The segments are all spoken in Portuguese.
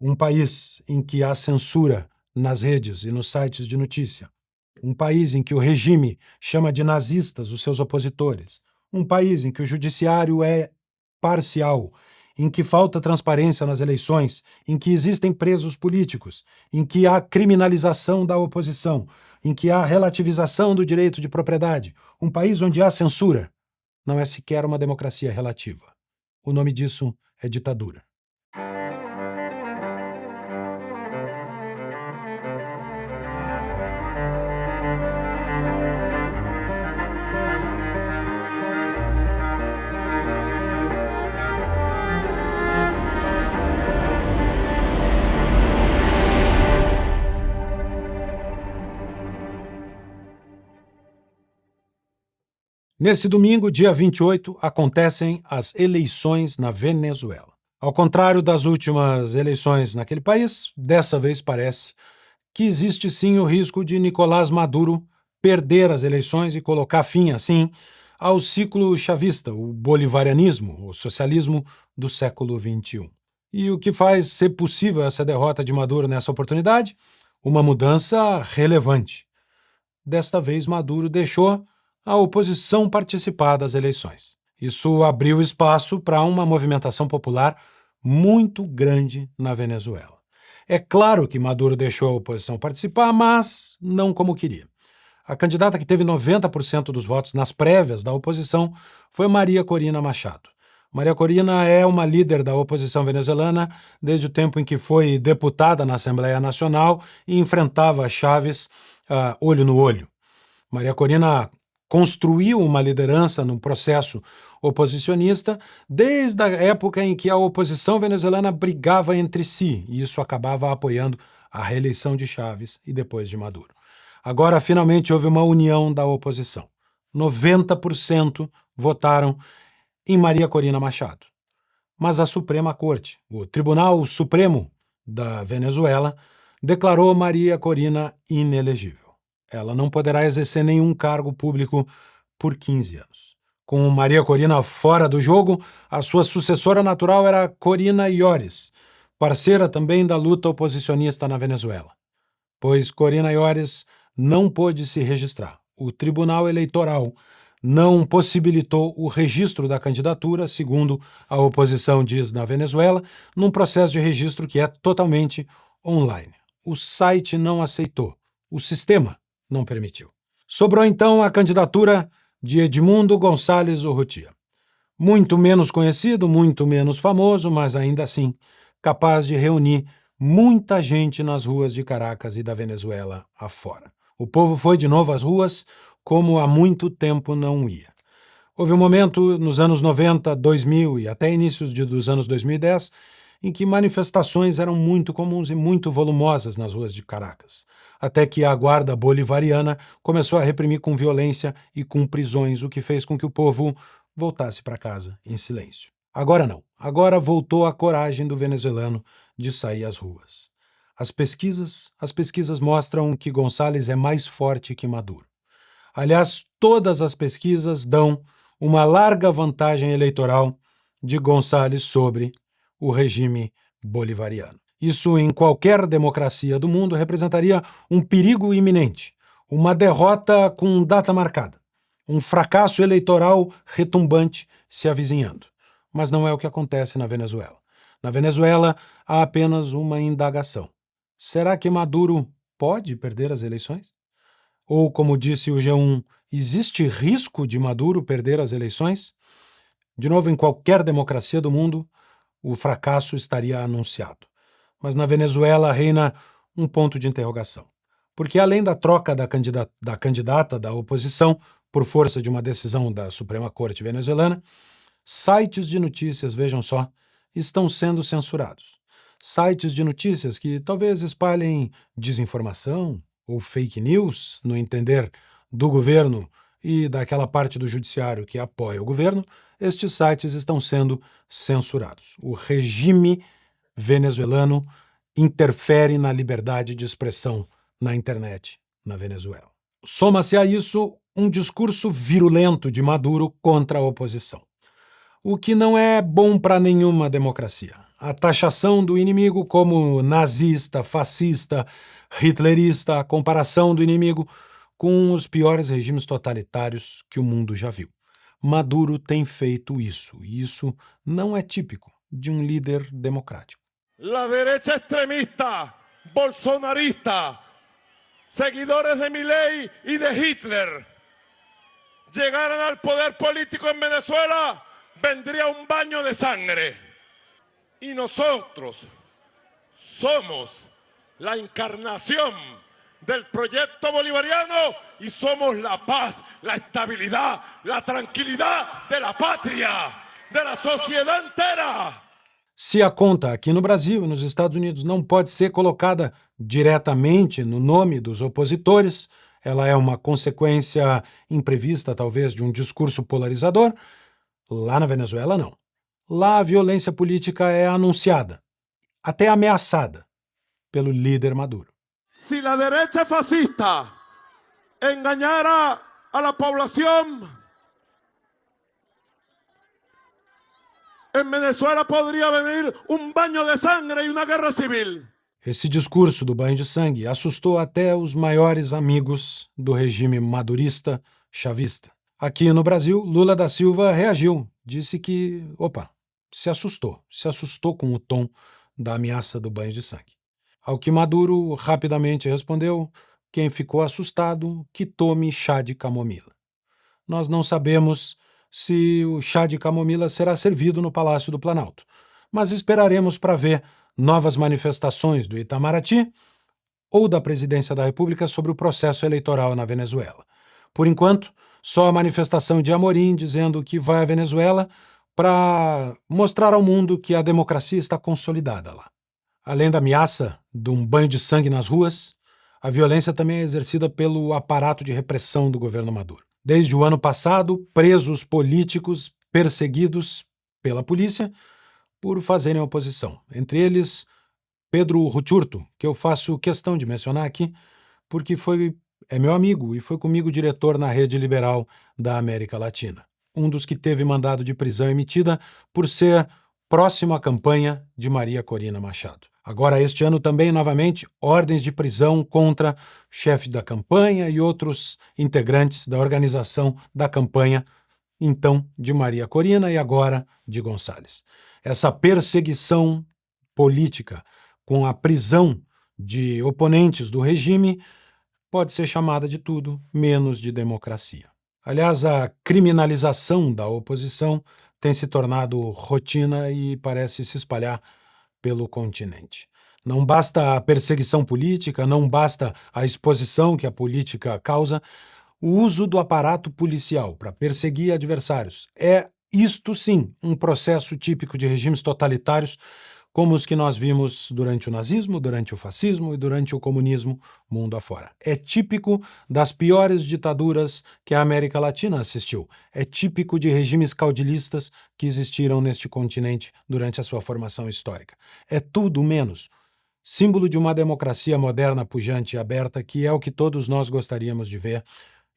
um país em que há censura nas redes e nos sites de notícia, um país em que o regime chama de nazistas os seus opositores, um país em que o judiciário é parcial, em que falta transparência nas eleições, em que existem presos políticos, em que há criminalização da oposição, em que há relativização do direito de propriedade, um país onde há censura, não é sequer uma democracia relativa. O nome disso é ditadura. Nesse domingo, dia 28, acontecem as eleições na Venezuela. Ao contrário das últimas eleições naquele país, dessa vez parece que existe sim o risco de Nicolás Maduro perder as eleições e colocar fim, assim, ao ciclo chavista, o bolivarianismo, o socialismo do século XXI. E o que faz ser possível essa derrota de Maduro nessa oportunidade? Uma mudança relevante. Desta vez, Maduro deixou a oposição participar das eleições. Isso abriu espaço para uma movimentação popular muito grande na Venezuela. É claro que Maduro deixou a oposição participar, mas não como queria. A candidata que teve 90% dos votos nas prévias da oposição foi Maria Corina Machado. Maria Corina é uma líder da oposição venezuelana desde o tempo em que foi deputada na Assembleia Nacional e enfrentava Chávez olho no olho. Maria Corina construiu uma liderança no processo oposicionista desde a época em que a oposição venezuelana brigava entre si, e isso acabava apoiando a reeleição de Chávez e depois de Maduro. Agora, finalmente, houve uma união da oposição. 90% votaram em Maria Corina Machado. Mas a Suprema Corte, o Tribunal Supremo da Venezuela, declarou Maria Corina inelegível. Ela não poderá exercer nenhum cargo público por 15 anos. Com Maria Corina fora do jogo, a sua sucessora natural era Corina Lloris, parceira também da luta oposicionista na Venezuela. Pois Corina Lloris não pôde se registrar. O Tribunal Eleitoral não possibilitou o registro da candidatura, segundo a oposição diz na Venezuela, num processo de registro que é totalmente online. O site não aceitou, o sistema não permitiu. Sobrou então a candidatura de Edmundo Gonçalves Urrutia. Muito menos conhecido, muito menos famoso, mas ainda assim capaz de reunir muita gente nas ruas de Caracas e da Venezuela afora. O povo foi de novo às ruas como há muito tempo não ia. Houve um momento nos anos 90, 2000 e até inícios dos anos 2010 em que manifestações eram muito comuns e muito volumosas nas ruas de Caracas, até que a guarda bolivariana começou a reprimir com violência e com prisões, o que fez com que o povo voltasse para casa em silêncio. Agora não. Agora voltou a coragem do venezuelano de sair às ruas. As pesquisas mostram que Gonçalves é mais forte que Maduro. Aliás, todas as pesquisas dão uma larga vantagem eleitoral de Gonçalves sobre o regime bolivariano. Isso, em qualquer democracia do mundo, representaria um perigo iminente, uma derrota com data marcada, um fracasso eleitoral retumbante se avizinhando. Mas não é o que acontece na Venezuela. Na Venezuela, há apenas uma indagação. Será que Maduro pode perder as eleições? Ou, como disse o G1, existe risco de Maduro perder as eleições? De novo, em qualquer democracia do mundo, o fracasso estaria anunciado. Mas na Venezuela reina um ponto de interrogação. Porque além da troca da candidata da oposição, por força de uma decisão da Suprema Corte venezuelana, sites de notícias, vejam só, estão sendo censurados. Sites de notícias que talvez espalhem desinformação ou fake news, no entender do governo e daquela parte do judiciário que apoia o governo, estes sites estão sendo censurados. O regime venezuelano interfere na liberdade de expressão na internet na Venezuela. Soma-se a isso um discurso virulento de Maduro contra a oposição, o que não é bom para nenhuma democracia. a taxação do inimigo como nazista, fascista, hitlerista, a comparação do inimigo com os piores regimes totalitários que o mundo já viu. Maduro tem feito isso, e isso não é típico de um líder democrático. La derecha extremista, bolsonarista, seguidores de Milei y de Hitler, llegaran al poder político en Venezuela, vendría un baño de sangre. Y nosotros somos la encarnación del proyecto bolivariano y somos la paz, la estabilidad, la tranquilidad de la patria, de la sociedad entera. Se a conta aqui no Brasil e nos Estados Unidos não pode ser colocada diretamente no nome dos opositores, ela é uma consequência imprevista, talvez, de um discurso polarizador, lá na Venezuela não. Lá a violência política é anunciada, até ameaçada, pelo líder Maduro. Si la derecha fascista engañara a la población, en Venezuela podría venir un baño de sangre y una guerra civil. Esse discurso do banho de sangue assustou até os maiores amigos do regime madurista chavista. Aqui no Brasil, Lula da Silva reagiu, disse que, se assustou com o tom da ameaça do banho de sangue. Ao que Maduro rapidamente respondeu: quem ficou assustado, que tome chá de camomila. Nós não sabemos se o chá de camomila será servido no Palácio do Planalto, mas esperaremos para ver novas manifestações do Itamaraty ou da Presidência da República sobre o processo eleitoral na Venezuela. Por enquanto, só a manifestação de Amorim dizendo que vai à Venezuela para mostrar ao mundo que a democracia está consolidada lá. Além da ameaça de um banho de sangue nas ruas, a violência também é exercida pelo aparato de repressão do governo Maduro. Desde o ano passado, presos políticos perseguidos pela polícia por fazerem oposição. Entre eles, Pedro Ruchurtu, que eu faço questão de mencionar aqui, porque é meu amigo e foi comigo diretor na Rede Liberal da América Latina. Um dos que teve mandado de prisão emitida por ser próximo à campanha de Maria Corina Machado. Agora, este ano também, novamente, ordens de prisão contra o chefe da campanha e outros integrantes da organização da campanha, então, de Maria Corina e agora de Gonçalves. Essa perseguição política com a prisão de oponentes do regime pode ser chamada de tudo menos de democracia. Aliás, a criminalização da oposição tem se tornado rotina e parece se espalhar pelo continente. Não basta a perseguição política, não basta a exposição que a política causa, o uso do aparato policial para perseguir adversários é, isto sim, um processo típico de regimes totalitários como os que nós vimos durante o nazismo, durante o fascismo e durante o comunismo mundo afora. É típico das piores ditaduras que a América Latina assistiu. É típico de regimes caudilistas que existiram neste continente durante a sua formação histórica. É tudo menos símbolo de uma democracia moderna, pujante e aberta, que é o que todos nós gostaríamos de ver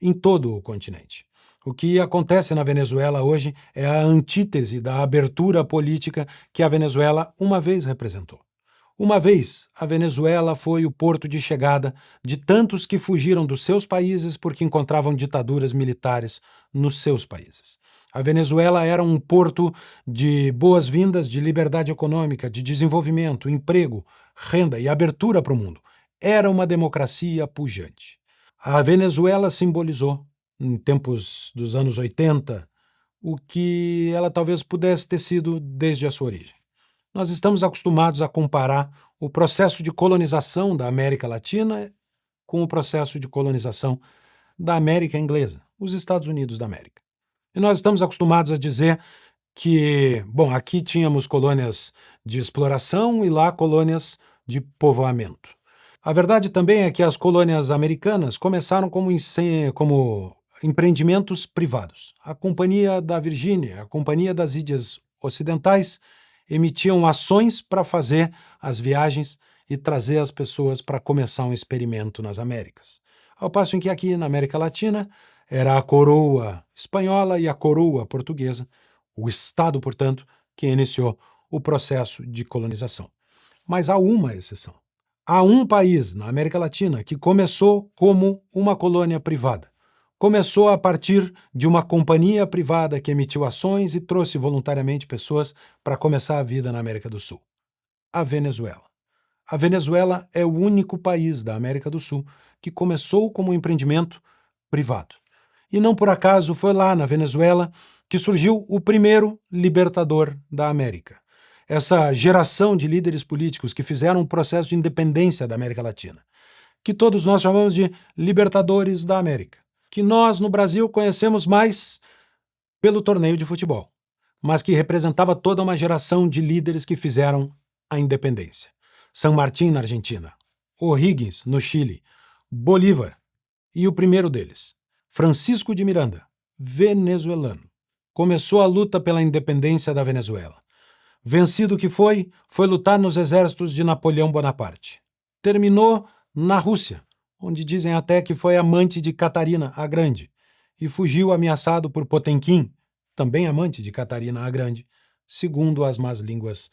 em todo o continente. O que acontece na Venezuela hoje é a antítese da abertura política que a Venezuela uma vez representou. Uma vez, a Venezuela foi o porto de chegada de tantos que fugiram dos seus países porque encontravam ditaduras militares nos seus países. A Venezuela era um porto de boas-vindas, de liberdade econômica, de desenvolvimento, emprego, renda e abertura para o mundo. Era uma democracia pujante. A Venezuela simbolizou, em tempos dos anos 80, o que ela talvez pudesse ter sido desde a sua origem. Nós estamos acostumados a comparar o processo de colonização da América Latina com o processo de colonização da América inglesa, os Estados Unidos da América. E nós estamos acostumados a dizer que, aqui tínhamos colônias de exploração e lá colônias de povoamento. A verdade também é que as colônias americanas começaram como empreendimentos privados. A Companhia da Virgínia, a Companhia das Índias Ocidentais emitiam ações para fazer as viagens e trazer as pessoas para começar um experimento nas Américas. Ao passo em que aqui na América Latina era a coroa espanhola e a coroa portuguesa, o Estado, portanto, que iniciou o processo de colonização. Mas há uma exceção. Há um país na América Latina que começou como uma colônia privada. Começou a partir de uma companhia privada que emitiu ações e trouxe voluntariamente pessoas para começar a vida na América do Sul. A Venezuela. A Venezuela é o único país da América do Sul que começou como um empreendimento privado. E não por acaso foi lá na Venezuela que surgiu o primeiro libertador da América. Essa geração de líderes políticos que fizeram um processo de independência da América Latina, que todos nós chamamos de libertadores da América, que nós no Brasil conhecemos mais pelo torneio de futebol, mas que representava toda uma geração de líderes que fizeram a independência. San Martín na Argentina, O'Higgins no Chile, Bolívar e o primeiro deles, Francisco de Miranda, venezuelano, começou a luta pela independência da Venezuela. Vencido que foi lutar nos exércitos de Napoleão Bonaparte. Terminou na Rússia, onde dizem até que foi amante de Catarina a Grande, e fugiu ameaçado por Potemkin, também amante de Catarina a Grande, segundo as más línguas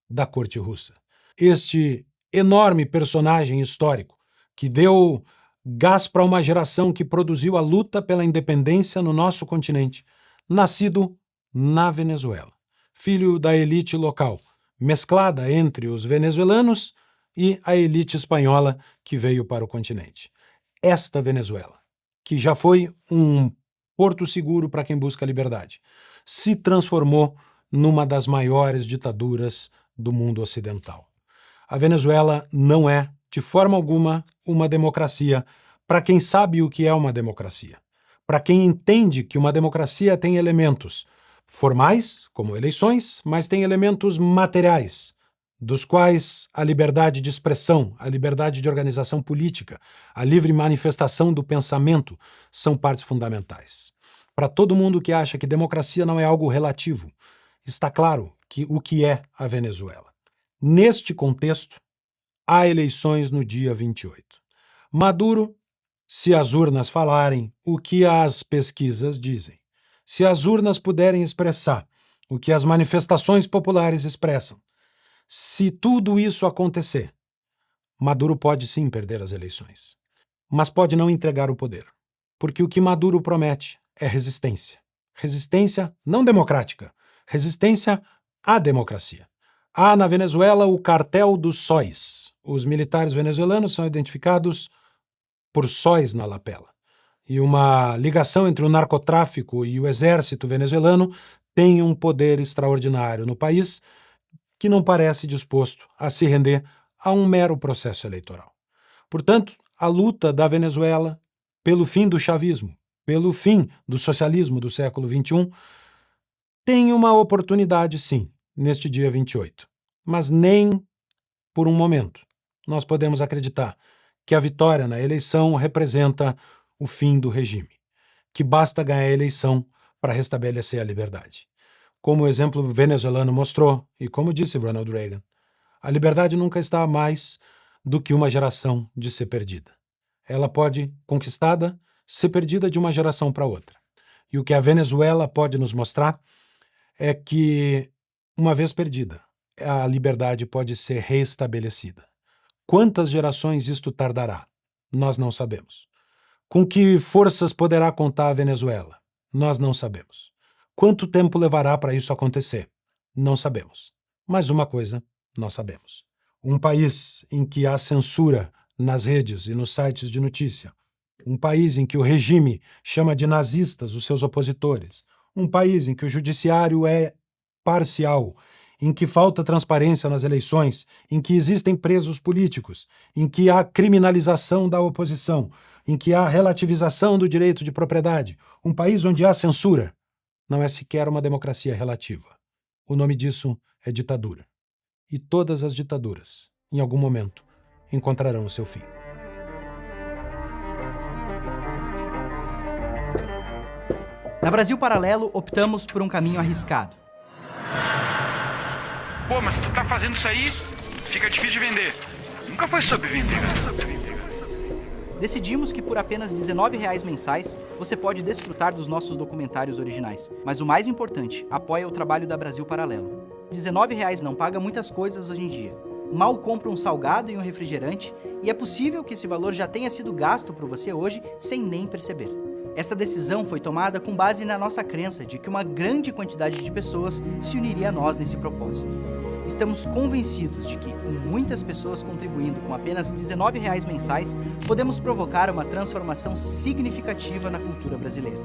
da corte russa. Este enorme personagem histórico que deu gás para uma geração que produziu a luta pela independência no nosso continente, nascido na Venezuela. Filho da elite local, mesclada entre os venezuelanos e a elite espanhola que veio para o continente. Esta Venezuela, que já foi um porto seguro para quem busca liberdade, se transformou numa das maiores ditaduras do mundo ocidental. A Venezuela não é, de forma alguma, uma democracia para quem sabe o que é uma democracia. Para quem entende que uma democracia tem elementos formais, como eleições, mas tem elementos materiais, dos quais a liberdade de expressão, a liberdade de organização política, a livre manifestação do pensamento são partes fundamentais. Para todo mundo que acha que democracia não é algo relativo, está claro que o que é a Venezuela. Neste contexto, há eleições no dia 28. Maduro, se as urnas falarem o que as pesquisas dizem, se as urnas puderem expressar o que as manifestações populares expressam, se tudo isso acontecer, Maduro pode sim perder as eleições, mas pode não entregar o poder, porque o que Maduro promete é resistência. Resistência não democrática, resistência à democracia. Há na Venezuela o cartel dos sóis. Os militares venezuelanos são identificados por sóis na lapela. E uma ligação entre o narcotráfico e o exército venezuelano tem um poder extraordinário no país que não parece disposto a se render a um mero processo eleitoral. Portanto, a luta da Venezuela pelo fim do chavismo, pelo fim do socialismo do século XXI, tem uma oportunidade, sim, neste dia 28. Mas nem por um momento nós podemos acreditar que a vitória na eleição representa o fim do regime, que basta ganhar a eleição para restabelecer a liberdade. Como o exemplo venezuelano mostrou, e como disse Ronald Reagan, a liberdade nunca está a mais do que uma geração de ser perdida. Ela pode, conquistada, ser perdida de uma geração para outra. E o que a Venezuela pode nos mostrar é que, uma vez perdida, a liberdade pode ser reestabelecida. Quantas gerações isto tardará? Nós não sabemos. Com que forças poderá contar a Venezuela? Nós não sabemos. Quanto tempo levará para isso acontecer? Não sabemos. Mas uma coisa nós sabemos. Um país em que há censura nas redes e nos sites de notícia, um país em que o regime chama de nazistas os seus opositores, um país em que o judiciário é parcial, em que falta transparência nas eleições, em que existem presos políticos, em que há criminalização da oposição, em que há relativização do direito de propriedade, um país onde há censura, não é sequer uma democracia relativa. O nome disso é ditadura. E todas as ditaduras, em algum momento, encontrarão o seu fim. Na Brasil Paralelo, optamos por um caminho arriscado. Pô, mas tu tá fazendo isso aí, fica difícil de vender. Nunca foi sobre vender, cara. Decidimos que por apenas R$19 mensais, você pode desfrutar dos nossos documentários originais. Mas o mais importante, apoia o trabalho da Brasil Paralelo. R$19 não paga muitas coisas hoje em dia. Mal compra um salgado e um refrigerante, e é possível que esse valor já tenha sido gasto por você hoje sem nem perceber. Essa decisão foi tomada com base na nossa crença de que uma grande quantidade de pessoas se uniria a nós nesse propósito. Estamos convencidos de que, com muitas pessoas contribuindo com apenas R$19 mensais, podemos provocar uma transformação significativa na cultura brasileira.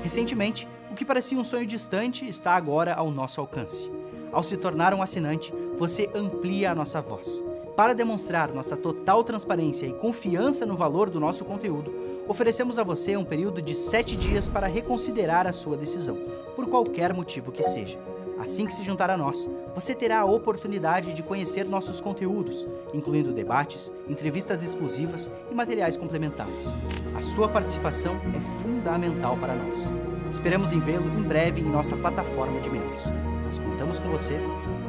Recentemente, o que parecia um sonho distante está agora ao nosso alcance. Ao se tornar um assinante, você amplia a nossa voz. Para demonstrar nossa total transparência e confiança no valor do nosso conteúdo, oferecemos a você um período de 7 dias para reconsiderar a sua decisão, por qualquer motivo que seja. Assim que se juntar a nós, você terá a oportunidade de conhecer nossos conteúdos, incluindo debates, entrevistas exclusivas e materiais complementares. A sua participação é fundamental para nós. Esperamos em vê-lo em breve em nossa plataforma de membros. Nós contamos com você,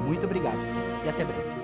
muito obrigado e até breve.